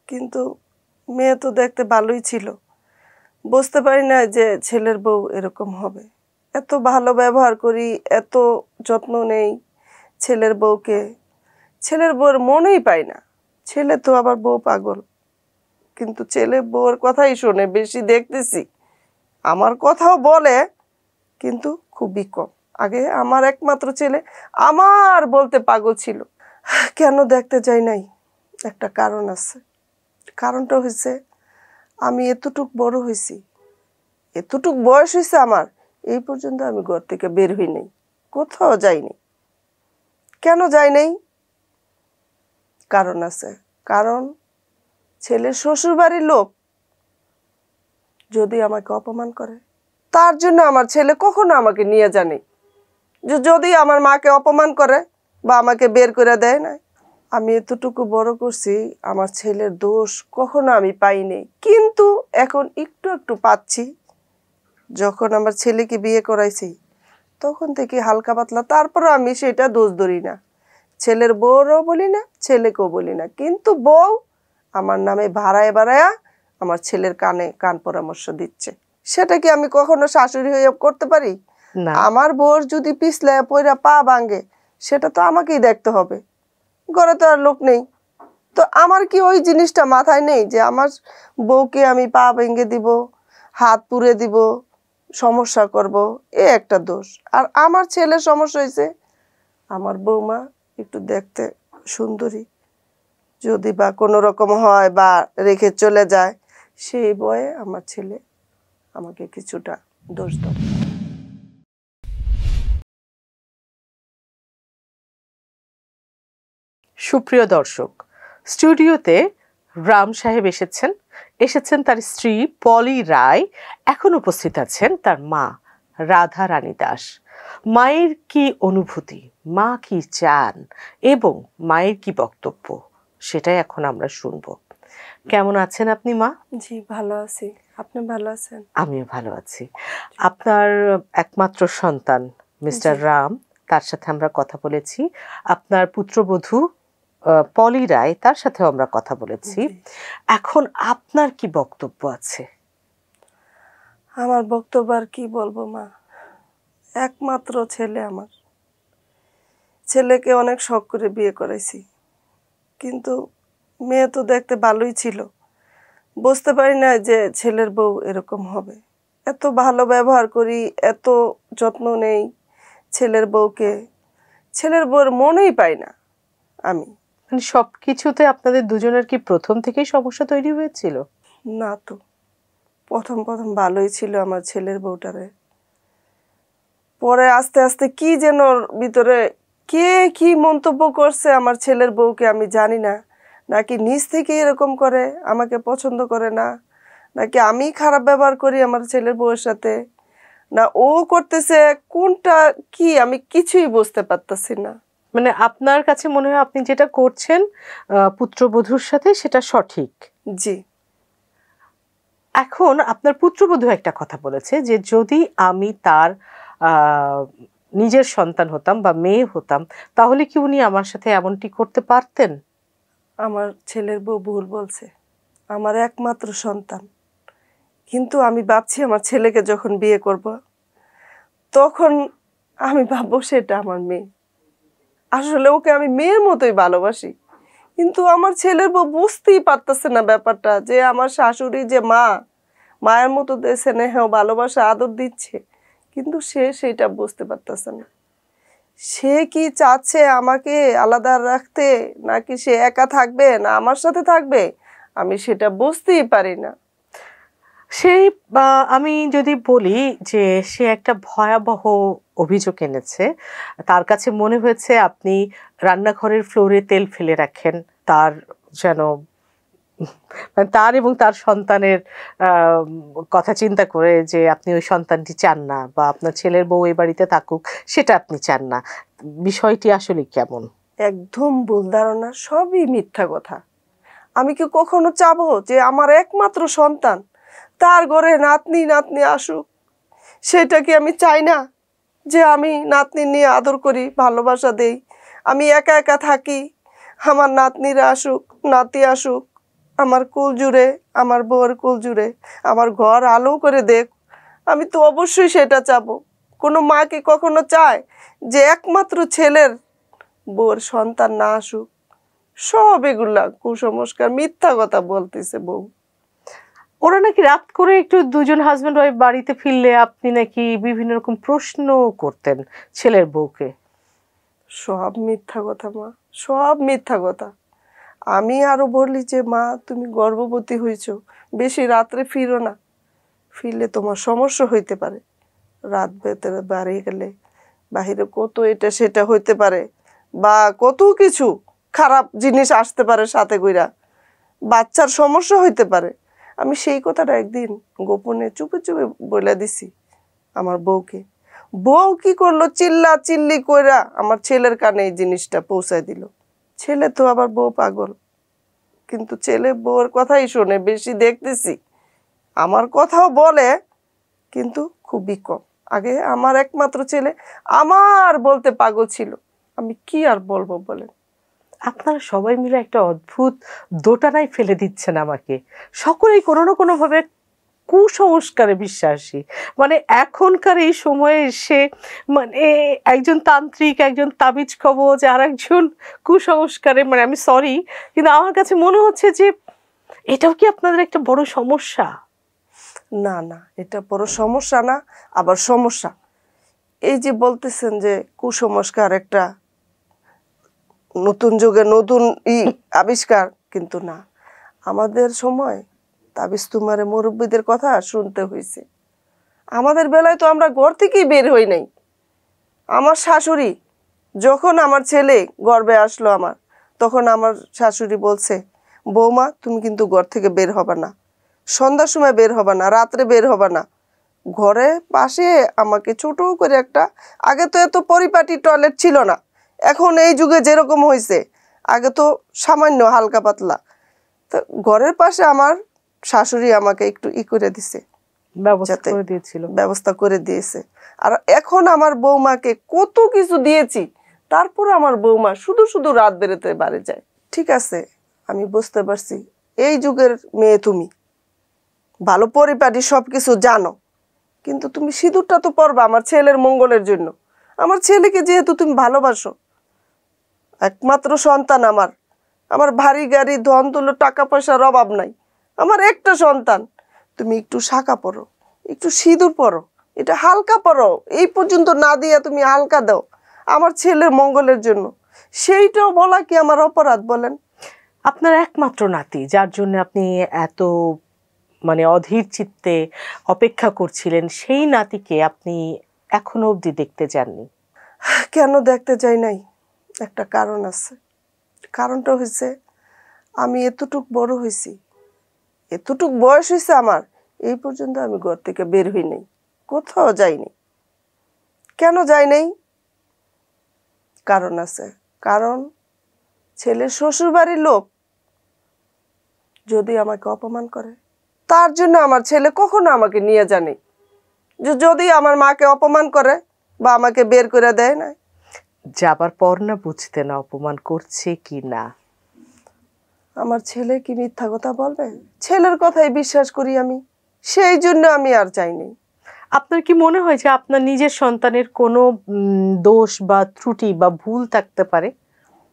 কিন্তু মেয়ে তো দেখতে ভালোই ছিল, বুঝতে পারি না যে ছেলের বউ এরকম হবে। এত ভালো ব্যবহার করি, এত যত্ন নেই ছেলের বউকে, ছেলের বউর মনেই পাই না। ছেলে তো আবার বউ পাগল, কিন্তু ছেলে বউর কথাই শোনে বেশি দেখতেছি। আমার কথাও বলে কিন্তু খুবই কম। আগে আমার একমাত্র ছেলে আমার বলতে পাগল ছিল। কেন দেখতে যাই নাই, একটা কারণ আছে। কারণটা হয়েছে আমি এতটুক বড় হয়েছি, এতটুক বয়স হয়েছে আমার, এই পর্যন্ত আমি ঘর থেকে বের হই নাই, কোথাও যাইনি। কেন যাই নাই? কারণ আছে। কারণ ছেলের শ্বশুর বাড়ির লোক যদি আমাকে অপমান করে, তার জন্য আমার ছেলে কখনো আমাকে নিয়ে জানে। যদি আমার মাকে অপমান করে বা আমাকে বের করে দেয় না, আমি এতটুকু বড় করছি, আমার ছেলের দোষ কখনো আমি পাইনি। কিন্তু এখন একটু একটু পাচ্ছি। যখন আমার ছেলেকে বিয়ে করাইছি তখন থেকে হালকা পাতলা, তারপরও আমি সেটা দোষ ধরি না। ছেলের বউরও বলি না, ছেলেকেও বলি না। কিন্তু বউ আমার নামে ভাড়ায় ভাড়ায়া আমার ছেলের কানে কান পরামর্শ দিচ্ছে। সেটা কি আমি কখনো শাশুড়ি হয়ে করতে পারি? না। আমার বউর যদি পিছলায় পয়রা পা ভাঙে, সেটা তো আমাকেই দেখতে হবে, ঘরে তো আর লোক নেই। তো আমার কি ওই জিনিসটা মাথায় নেই যে আমার বউকে আমি পা ভেঙে দিব, হাত পুড়ে দিব, সমস্যা করব? এ একটা দোষ। আর আমার ছেলের সমস্যা হয়েছে আমার বৌমা একটু দেখতে সুন্দরী, যদি বা কোনো রকম হয় বা রেখে চলে যায়, সেই বয়ে আমার ছেলে আমাকে কিছুটা দোষ দেয়। সুপ্রিয় দর্শক, স্টুডিওতে রাম সাহেব এসেছেন তার স্ত্রী পলি রায়, এখন উপস্থিত আছেন তার মা রাধা রানী দাস। মায়ের কি অনুভূতি, মা কি চান এবং মায়ের কি বক্তব্য, সেটাই এখন আমরা শুনবো। কেমন আছেন আপনি মা? জি ভালো আছি, আপনি ভালো আছেন? আমিও ভালো আছি। আপনার একমাত্র সন্তান মিস্টার রাম, তার সাথে আমরা কথা বলেছি। আপনার পুত্রবধূ পলি রায়, তার সাথেও আমরা কথা বলেছি। এখন আপনার কি বক্তব্য আছে? আমার বক্তব্য আর কি বলবো মা, একমাত্র ছেলে আমার, ছেলেকে অনেক শখ করে বিয়ে করাইছি, কিন্তু মেয়ে তো দেখতে ভালোই ছিল, বুঝতে পারি না যে ছেলের বউ এরকম হবে। এত ভালো ব্যবহার করি, এত যত্ন নেই ছেলের বউকে, ছেলের বউর মনেই পাই না আমি। মানে সবকিছুতে আপনাদের দুজনের কি প্রথম থেকেই সমস্যা তৈরি হয়েছিল? না তো, প্রথম প্রথম ভালোই ছিল আমার ছেলের বউটারে, পরে আস্তে আস্তে কি যেন ভিতরে কে কি মন্তব্য করছে আমার ছেলের বউকে আমি জানি না। নাকি নিজ থেকে এরকম করে, আমাকে পছন্দ করে না, নাকি আমি খারাপ ব্যবহার করি আমার ছেলের বউয়ের সাথে, না ও করতেছে, কোনটা কি আমি কিছুই বুঝতে পারতাছি না। মানে আপনার কাছে মনে হয় আপনি যেটা করছেন পুত্রবধূর সাথে, সেটা সঠিক? জি। এখন আপনার পুত্রবধূ একটা কথা বলেছে যে যদি আমি তার নিজের সন্তান হতাম বা মেয়ে হতাম, তাহলে কি উনি আমার সাথে এমনটি করতে পারতেন? আমার ছেলের বউ ভুল বলছে, আমার একমাত্র সন্তান। কিন্তু আমি ভাবছি আমার ছেলেকে যখন বিয়ে করব, তখন আমি ভাববো সেটা আমার মেয়ে। আসলে ওকে আমি মেয়ের মতোই ভালোবাসি, কিন্তু আমার ছেলের বউ বুঝতেই পারতেছে না ব্যাপারটা, যে আমার শাশুড়ি যে মা, মায়ের মতো স্নেহ ভালোবাসা আদর দিচ্ছে, কিন্তু সে সেটা বুঝতে পারতেছে না। সে কি চাচ্ছে আমাকে আলাদা রাখতে, নাকি সে একা থাকবে না আমার সাথে থাকবে, আমি সেটা বুঝতেই পারি না। সেই আমি যদি বলি যে সে একটা ভয়াবহ অভিযোগ এনেছে। তার কাছে মনে হয়েছে আপনি রান্নাঘরের ফ্লোরে তেল ফেলে রাখেন, তার যেন মানে তার এবং তার সন্তানের কথা চিন্তা করে, যে আপনি ওই সন্তানটি চান না বা আপনার ছেলের বউ এই বাড়িতে থাকুক সেটা আপনি চান না। বিষয়টি আসলে কেমন? একদম ভুল ধারণা, সবই মিথ্যা কথা। আমি কি কখনো চাবো যে আমার একমাত্র সন্তান তার ঘরে নাতনি নাতনি আসুক? সেটা কি আমি চাই না যে আমি নাতনি নিয়ে আদর করি, ভালোবাসা দেই, আমি একা একা থাকি, আমার নাতনিরা আসুক, নাতি আসুক? আমার কুল জুড়ে, আমার বউয়ের কুল জুড়ে আমার ঘর আলো করে দেখ, আমি তো অবশ্যই সেটা চাবো। কোনো মা কি কখনো চায় যে একমাত্র ছেলের বউয়ের সন্তান না আসুক? সব এগুলা কুসংস্কার, মিথ্যা কথা বলতেছে বউ। ওরা নাকি রাত করে একটু দুজন হাজবেন্ড ওয়াইফ বাড়িতে ফিরলে আপনি নাকি বিভিন্ন রকম প্রশ্ন করতেন ছেলের বউকে। সব মিথ্যা কথা মা, সব মিথ্যা কথা। আমি আরো বলি যে মা তুমি গর্ভবতী হয়েছো, বেশি রাত্রে ফিরো না, ফিরলে তোমার সমস্যা হইতে পারে। রাত ভেতরে বাড়ি গেলে বাহিরে কত এটা সেটা হইতে পারে, বা কত কিছু খারাপ জিনিস আসতে পারে সাথে কইরা, বাচ্চার সমস্যা হইতে পারে। আমি সেই কথাটা একদিন গোপনে চুপে চুপে বলে দিছি আমার বউকে। বউ কি করলো, চিল্লা চিল্লি কইরা আমার ছেলের কানে এই জিনিসটা পৌঁছায় দিল। ছেলে তো আবার বউ পাগল, কিন্তু ছেলে বউর কথাই শোনে বেশি, দেখতেছি আমার কথাও বলে কিন্তু খুবই কম। আগে আমার একমাত্র ছেলে আমার বলতে পাগল ছিল, আমি কি আর বলবো বলেন। আপনারা সবাই মিলে একটা অদ্ভুত দোটানায় ফেলে দিচ্ছেন আমাকে। সকলেই কোনো না কোনো ভাবে কুসংস্কারে বিশ্বাসী। মানে এখনকার এই সময়ে এসে মানে একজন তান্ত্রিক, একজন তাবিজ কবজ, আর একজন কুসংস্কারে, মানে আমি সরি কিন্তু আমার কাছে মনে হচ্ছে যে এটাও কি আপনাদের একটা বড় সমস্যা? না না, এটা বড় সমস্যা না, আবার সমস্যা। এই যে বলতেছেন যে কুসংস্কার একটা নতুন যুগে নতুন আবিষ্কার, কিন্তু না, আমাদের সময় তাবিজ তুমারে মুরব্বীদের কথা শুনতে হয়েছে। আমাদের বেলায় তো আমরা ঘর থেকেই বের হই নাই। আমার শাশুড়ি যখন আমার ছেলে গর্ভে আসলো আমার, তখন আমার শাশুড়ি বলছে, বৌমা তুমি কিন্তু ঘর থেকে বের হবা না, সন্ধ্যার সময় বের হবা না, রাত্রে বের হবা না। ঘরে পাশে আমাকে ছোট করে একটা, আগে তো এত পরিপাটি টয়লেট ছিল না, এখন এই যুগে যেরকম হয়েছে, আগে তো সামান্য হালকা পাতলা। তো ঘরের পাশে আমার শাশুড়ি আমাকে একটু করে দিছে, ব্যবস্থা করে দিয়েছে। আর এখন আমার বৌমাকে কত কিছু দিয়েছি, তারপর আমার বৌমা শুধু শুধু রাত বেরোতে বাড়ি যায়। ঠিক আছে, আমি বুঝতে পারছি এই যুগের মেয়ে তুমি, ভালো পরিপাটি সবকিছু জানো, কিন্তু তুমি সিঁদুরটা তো পরবা আমার ছেলের মঙ্গলের জন্য। আমার ছেলেকে যেহেতু তুমি ভালোবাসো, একমাত্র সন্তান আমার, আমার ভারী গাড়ি ধন তুলো টাকা পয়সার অভাব নাই, আমার একটা সন্তান, তুমি একটু শাঁখা পরো, একটু সিঁদুর পরো, এটা হালকা পরো, এই পর্যন্ত না দিয়ে তুমি হালকা দাও আমার ছেলের মঙ্গলের জন্য। সেইটাও বলা কি আমার অপরাধ বলেন? আপনার একমাত্র নাতি, যার জন্য আপনি এত মানে অধীর চিত্তে অপেক্ষা করছিলেন, সেই নাতিকে আপনি এখনো অবধি দেখতে যাননি। কেন দেখতে যাই নাই? একটা কারণ আছে। কারণটা হয়েছে আমি এতটুক বড় হয়েছি, এতটুক বয়স হয়েছে আমার, এই পর্যন্ত আমি ঘর থেকে বের হই নাই, কোথাও যাইনি। কেন যাই নাই? কারণ আছে। কারণ ছেলের শ্বশুর বাড়ির লোক যদি আমাকে অপমান করে, তার জন্য আমার ছেলে কখনো আমাকে নিয়ে জানে। যদি আমার মাকে অপমান করে বা আমাকে বের করে দেয় না, যাবার পর না বুঝতে না অপমান করছে কি না। আমার ছেলে কি মিথ্যা কথা বলবে? ছেলের কথাই বিশ্বাস করি আমি, সেই জন্য আমি আর চাইনি। আপনার কি মনে হয় যে আপনার নিজের সন্তানের কোনো দোষ বা ত্রুটি বা ভুল থাকতে পারে?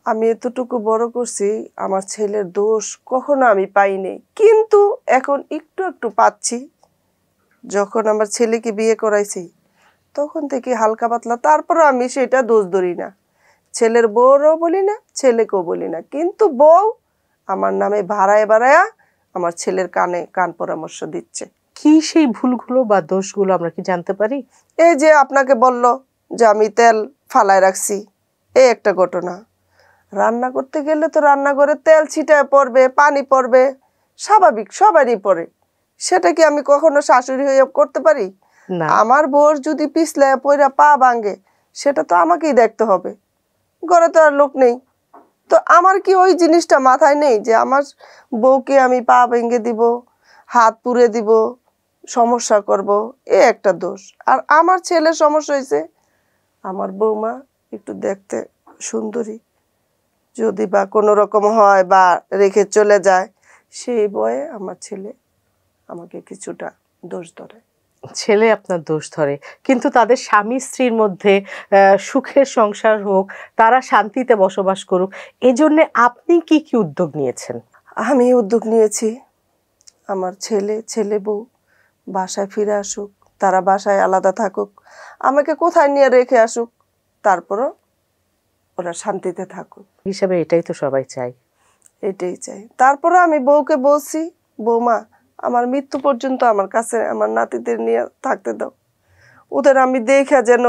আমি এতটুকু বড় করছি, আমার ছেলের দোষ কখনো আমি পাইনি, কিন্তু এখন একটু একটু পাচ্ছি। যখন আমার ছেলেকে বিয়ে করাইছি তখন থেকে হালকা পাতলা, তারপর আমি সেটা দোষ ধরি না, ছেলের বউরও বলি না, ছেলেকেও বলি না, কিন্তু বউ আমার নামে ভাড়ায় বাড়ায়া আমার ছেলের কানে কান পরামর্শ দিচ্ছে। কি সেই ভুলগুলো বা দোষগুলো আমরা কি জানতে পারি? এই যে আপনাকে বলল যে আমি তেল ফালায় রাখছি, এই একটা ঘটনা। রান্না করতে গেলে তো রান্নাঘরে তেল ছিটায় পড়বে, পানি পড়বে, স্বাভাবিক, সবারই পড়ে। সেটা কি আমি কখনো শাশুড়ি হয়ে করতে পারি? না। আমার বউর যদি পিছলায় পইরা পা ভাঙে, সেটা তো আমাকেই দেখতে হবে, ঘরে তো আর লোক নেই। তো আমার কি ওই জিনিসটা মাথায় নেই যে আমার বউকে আমি পা ভেঙে দিব, হাত পুড়ে দিব, সমস্যা করব? এ একটা দোষ। আর আমার ছেলের সমস্যা হয়েছে আমার বৌমা একটু দেখতে সুন্দরী, যদি বা কোনো রকম হয় বা রেখে চলে যায়, সেই ভয়ে আমার ছেলে আমাকে কিছুটা দোষ ধরে। ছেলে আপনার দোষ ধরে, কিন্তু তাদের স্বামী স্ত্রীর মধ্যে সুখের সংসার হোক, তারা শান্তিতে বসবাস করুক, এজন্য আপনি কি কি উদ্যোগ নিয়েছেন? আমি উদ্যোগ নিয়েছি আমার ছেলে বউ বাসায় ফিরে আসুক, তারা বাসায় আলাদা থাকুক, আমাকে কোথায় নিয়ে রেখে আসুক, তারপরও ওরা শান্তিতে থাকুক হিসাবে এটাই তো সবাই চাই। এটাই চাই। তারপরে আমি বউকে বলছি, বৌমা আমার মৃত্যু পর্যন্ত আমার কাছে আমার নাতিদের নিয়ে থাকতে দাও, ওদের আমি দেখে যেন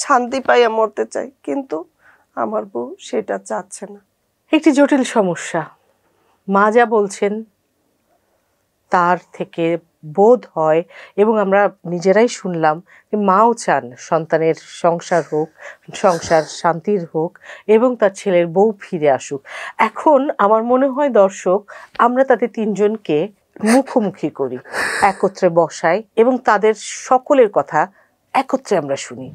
শান্তি পাইয়া মরতে চাই, কিন্তু আমার বউ সেটা চাচ্ছে না। একটি জটিল সমস্যা। মা যা বলছেন তার থেকে বোধ হয়, এবং আমরা নিজেরাই শুনলাম, যে মাও চান সন্তানের সংসার হোক, সংসার শান্তির হোক, এবং তার ছেলের বউ ফিরে আসুক। এখন আমার মনে হয় দর্শক, আমরা তাদের তিনজনকে মুখোমুখি করি, একত্রে বসাই এবং তাদের সকলের কথা একত্রে আমরা শুনি।